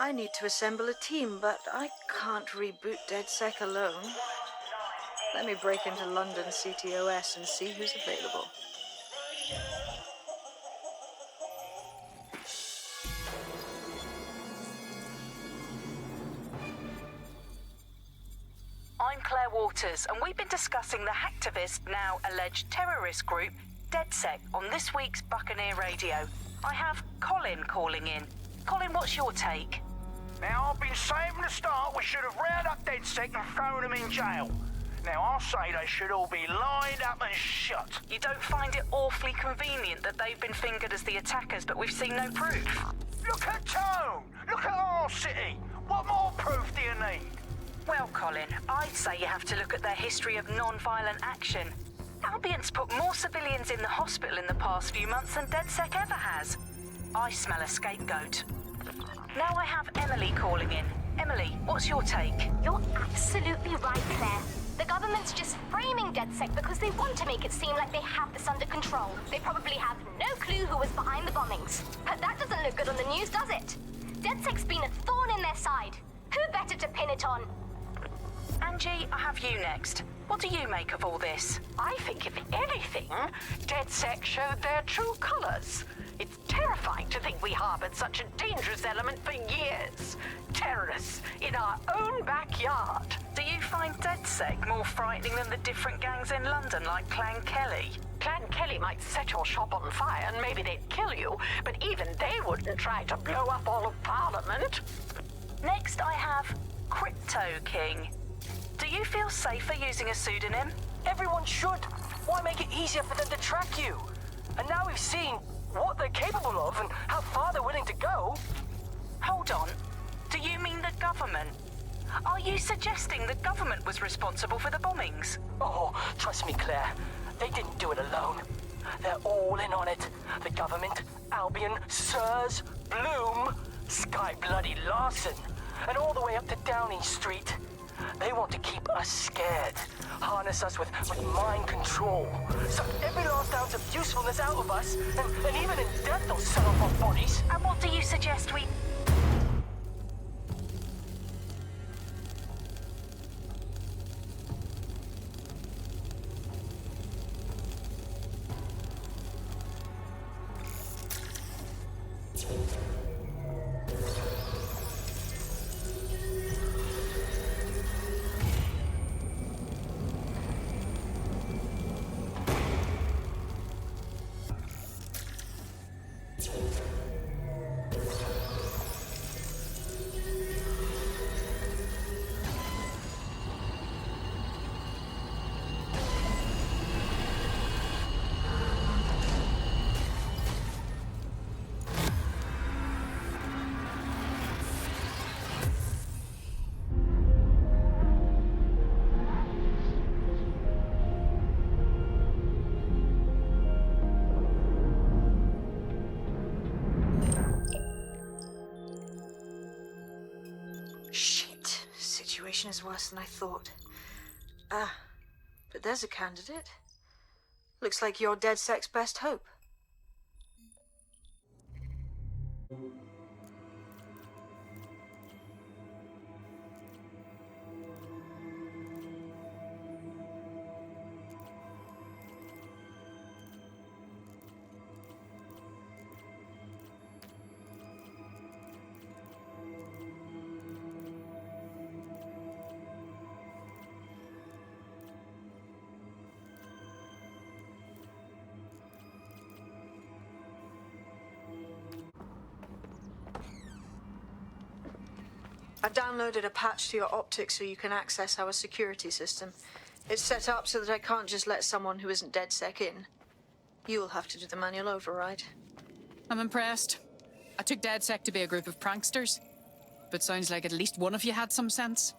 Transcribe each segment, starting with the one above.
I need to assemble a team, but I can't reboot DedSec alone. Let me break into London CTOS and see who's available. I'm Claire Waters, and we've been discussing the hacktivist, now alleged terrorist group, DedSec, on this week's Buccaneer Radio. I have Colin calling in. Colin, what's your take? Now, I've been saying from the start we should have rounded up DedSec and thrown them in jail. Now, I'll say they should all be lined up and shot. You don't find it awfully convenient that they've been fingered as the attackers, but we've seen no proof? Look at Tone! Look at our city! What more proof do you need? Well, Colin, I'd say you have to look at their history of non-violent action. Albion's put more civilians in the hospital in the past few months than DedSec ever has. I smell a scapegoat. Now I have Emily calling in. Emily, what's your take? You're absolutely right, Claire. The government's just framing DedSec because they want to make it seem like they have this under control. They probably have no clue who was behind the bombings. But that doesn't look good on the news, does it? DedSec's been a thorn in their side. Who better to pin it on? Angie, I have you next. What do you make of all this? I think, if anything, DedSec showed their true colors. It's terrifying to think we harbored such a dangerous element for years. Terrorists in our own backyard. Do you find DedSec more frightening than the different gangs in London, like Clan Kelly? Clan Kelly might set your shop on fire and maybe they'd kill you, but even they wouldn't try to blow up all of Parliament. Next, I have Crypto King. Do you feel safer using a pseudonym? Everyone should. Why make it easier for them to track you? And now we've seen what they're capable of and how far they're willing to go. Hold on. Do you mean the government? Are you suggesting the government was responsible for the bombings? Oh, trust me, Claire. They didn't do it alone. They're all in on it. The government, Albion, Sirs, Bloom, Sky Bloody Larson, and all the way up to Downing Street. They want to keep us scared, harness us with mind control, suck every last ounce of usefulness out of us, and even in death they'll sell off our bodies. And what do you suggest we... Shit. Situation is worse than I thought. But there's a candidate. Looks like you're DedSec's best hope. I've downloaded a patch to your optics so you can access our security system. It's set up so that I can't just let someone who isn't DedSec in. You'll have to do the manual override. I'm impressed. I took DedSec to be a group of pranksters, but sounds like at least one of you had some sense.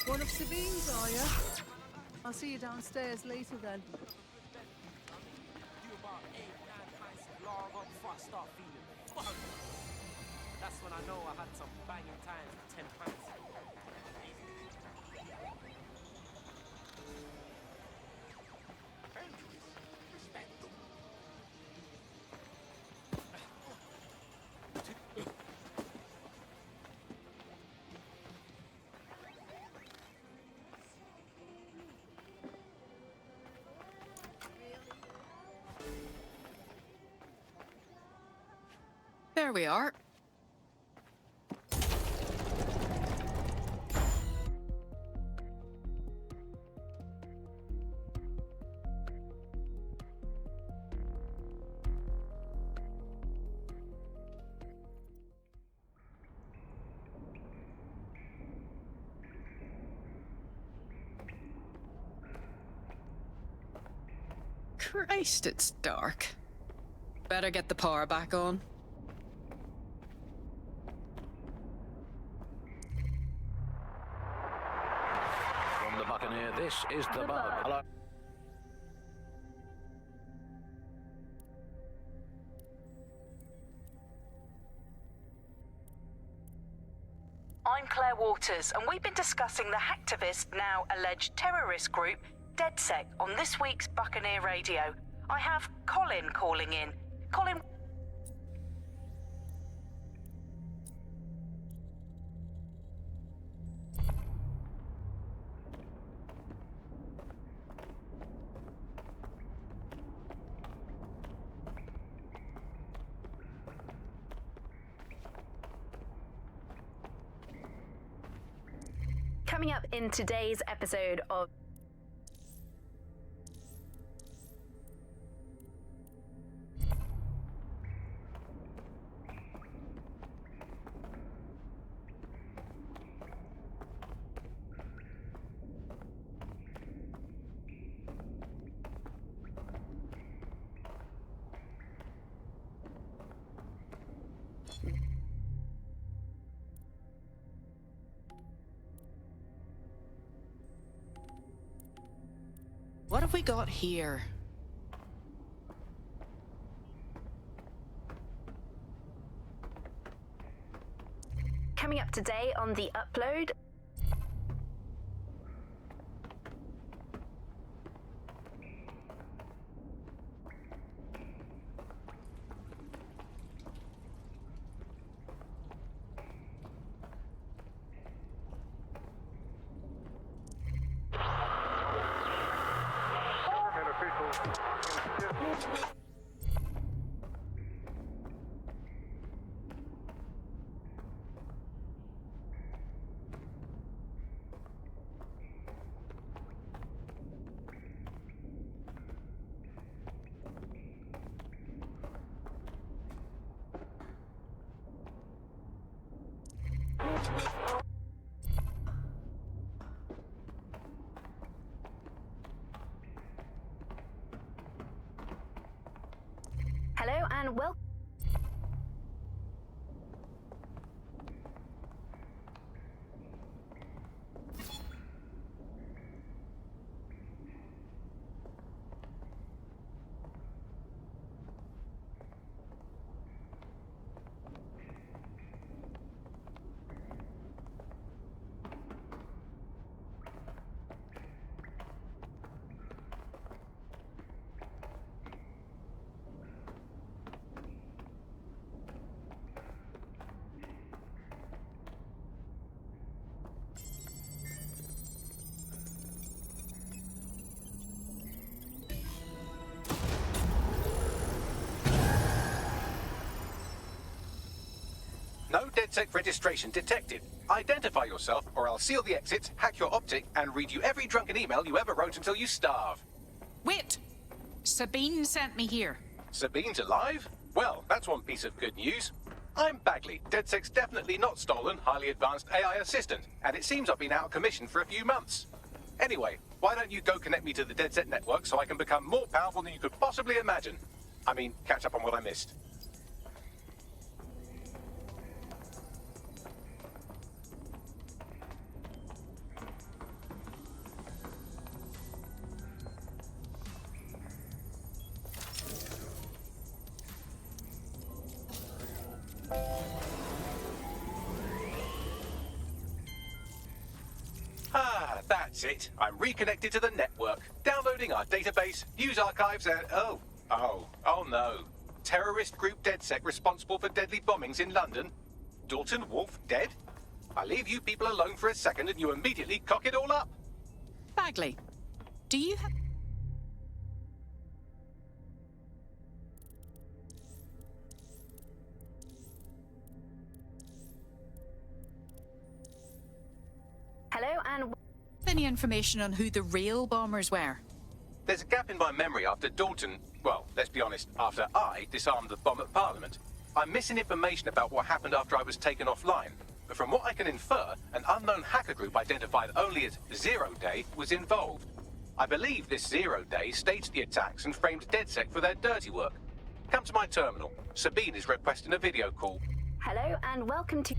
One of Sabine's, are you? I'll see you downstairs later then. You about 8-9 pints of log up before I start feeling fucked. That's when I know I had some banging times with 10 pints. There we are. Christ, it's dark. Better get the power back on. From the Buccaneer, this is the Bug. Hello. I'm Claire Waters, and we've been discussing the hacktivist, now alleged terrorist group, DedSec, on this week's Buccaneer Radio. I have Colin calling in. Colin... Coming up in today's episode of What have we got here? coming up today on The Upload. Hello and welcome. No DedSec registration detected. Identify yourself, or I'll seal the exits, hack your optic, and read you every drunken email you ever wrote until you starve. Wait! Sabine sent me here. Sabine's alive? Well, that's one piece of good news. I'm Bagley, DedSec's definitely not stolen, highly advanced AI assistant, and it seems I've been out of commission for a few months. Anyway, why don't you go connect me to the DedSec network so I can become more powerful than you could possibly imagine? I mean, catch up on what I missed. That's it. I'm reconnected to the network, downloading our database, news archives, and oh no. Terrorist group DedSec responsible for deadly bombings in London. Dalton Wolf dead? I leave you people alone for a second and you immediately cock it all up. Bagley, do you have... Hello, and any information on who the real bombers were? There's a gap in my memory after Dalton, well, let's be honest, after I disarmed the bomb at Parliament. I'm missing information about what happened after I was taken offline. But from what I can infer, an unknown hacker group identified only as Zero Day was involved. I believe this Zero Day staged the attacks and framed DedSec for their dirty work. Come to my terminal. Sabine is requesting a video call. hello, and welcome to...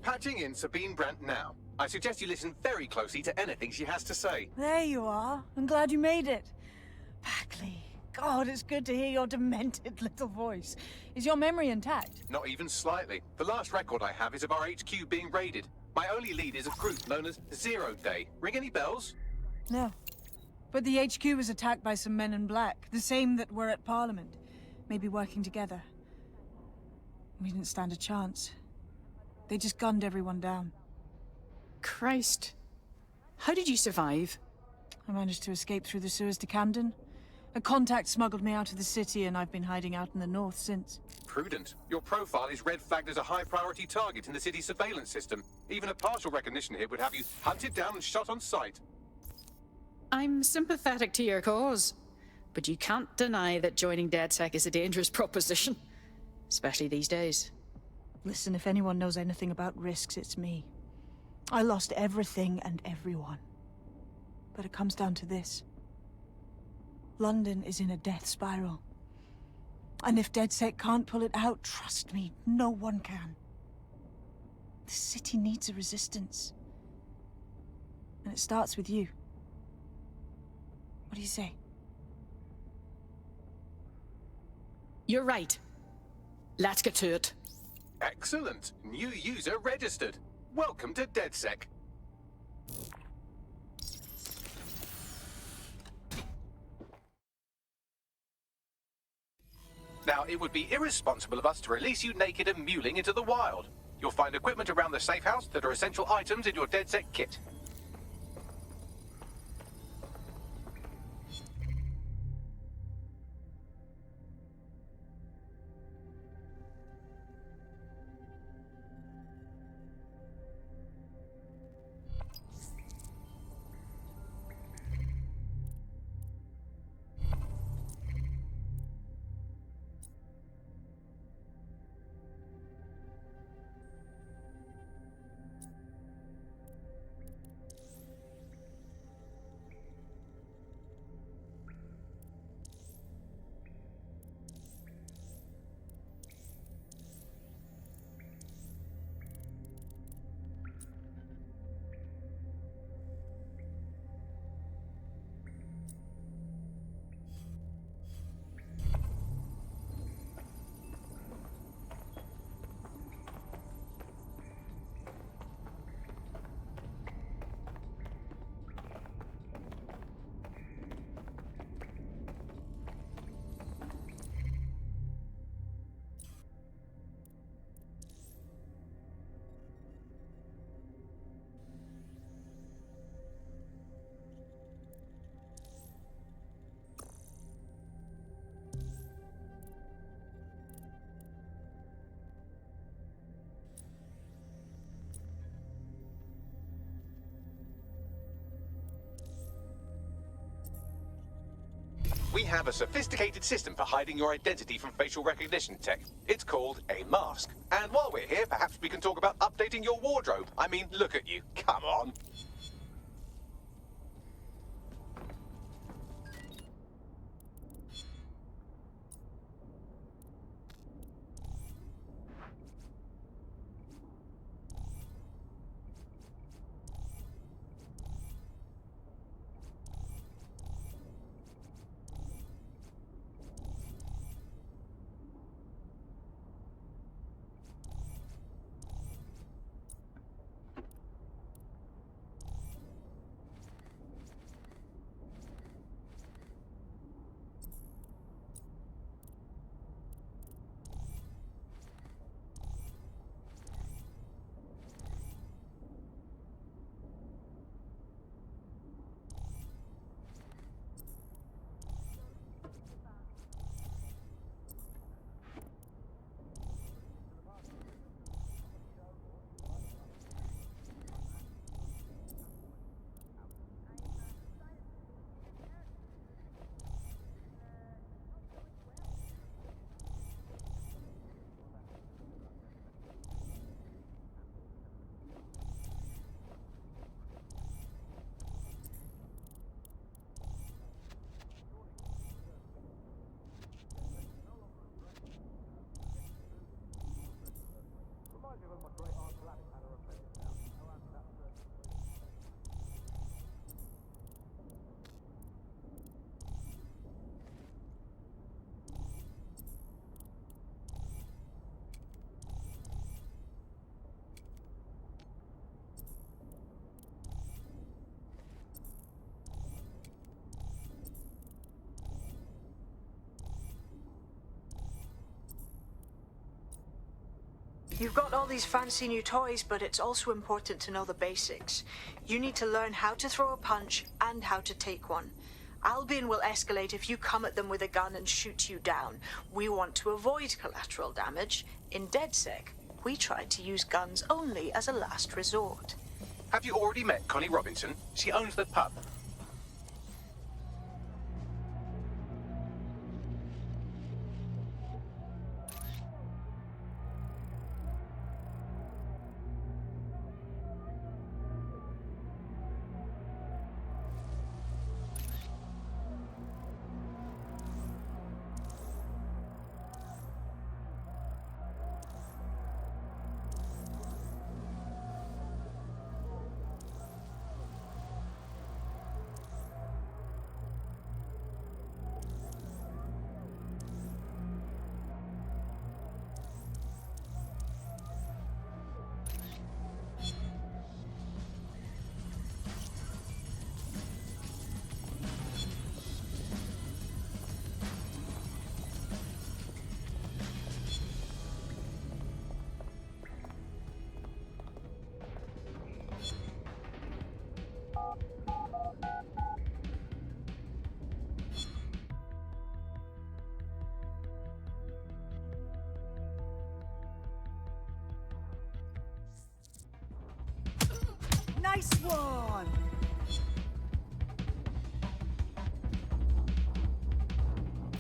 Patching in Sabine Brandt now. I suggest you listen very closely to anything she has to say. There you are. I'm glad you made it. Bagley. God, it's good to hear your demented little voice. Is your memory intact? Not even slightly. The last record I have is of our HQ being raided. My only lead is a group known as Zero Day. Ring any bells? No. But the HQ was attacked by some men in black, the same that were at Parliament. Maybe working together. We didn't stand a chance. They just gunned everyone down. Christ. How did you survive? I managed to escape through the sewers to Camden. A contact smuggled me out of the city, and I've been hiding out in the north since. Prudent. Your profile is red flagged as a high-priority target in the city's surveillance system. Even a partial recognition hit would have you hunted down and shot on sight. I'm sympathetic to your cause, but you can't deny that joining DedSec is a dangerous proposition, especially these days. Listen, if anyone knows anything about risks, it's me. I lost everything and everyone. But it comes down to this. London is in a death spiral. And if DedSec can't pull it out, trust me, no one can. The city needs a resistance. And it starts with you. What do you say? You're right. Let's get to it. Excellent. New user registered. Welcome to DedSec. Now, it would be irresponsible of us to release you naked and mewling into the wild. You'll find equipment around the safe house that are essential items in your DedSec kit. We have a sophisticated system for hiding your identity from facial recognition tech. It's called a mask. And while we're here, perhaps we can talk about updating your wardrobe. I mean, look at you. Come on. You've got all these fancy new toys, but it's also important to know the basics. You need to learn how to throw a punch and how to take one. Albion will escalate if you come at them with a gun and shoot you down. We want to avoid collateral damage. In DedSec, we tried to use guns only as a last resort. Have you already met Connie Robinson? She owns the pub. Nice one!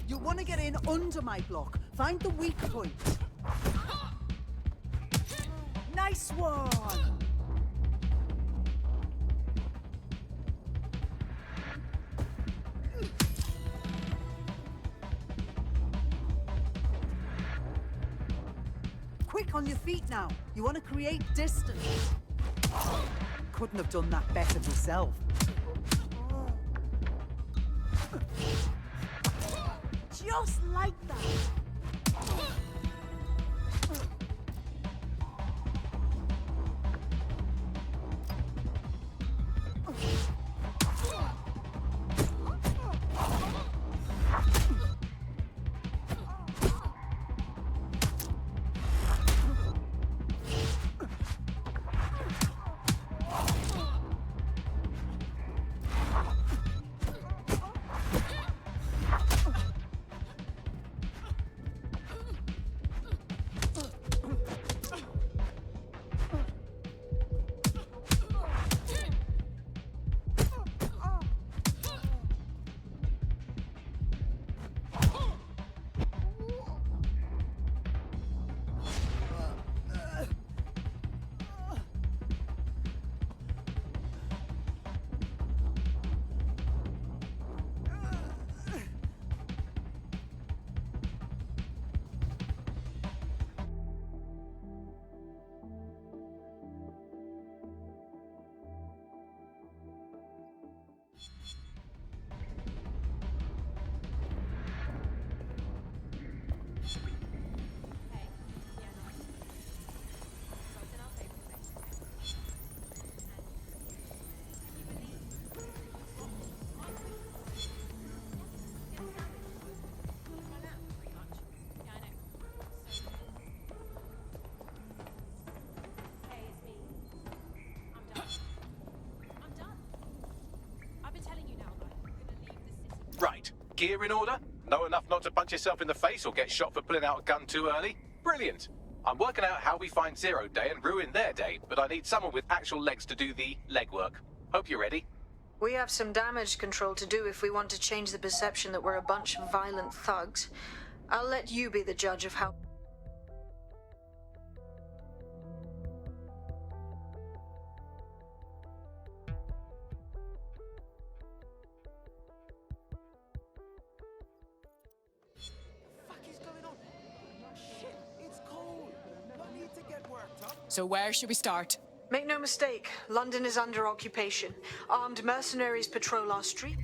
You'll want to get in under my block. Find the weak point. Nice one! Quick on your feet now. You want to create distance. Couldn't have done that better myself. Just like that! Right. Gear in order? Know enough not to punch yourself in the face or get shot for pulling out a gun too early? Brilliant. I'm working out how we find Zero Day and ruin their day, but I need someone with actual legs to do the legwork. Hope you're ready. We have some damage control to do if we want to change the perception that we're a bunch of violent thugs. I'll let you be the judge of how... So where should we start? Make no mistake, London is under occupation. Armed mercenaries patrol our street.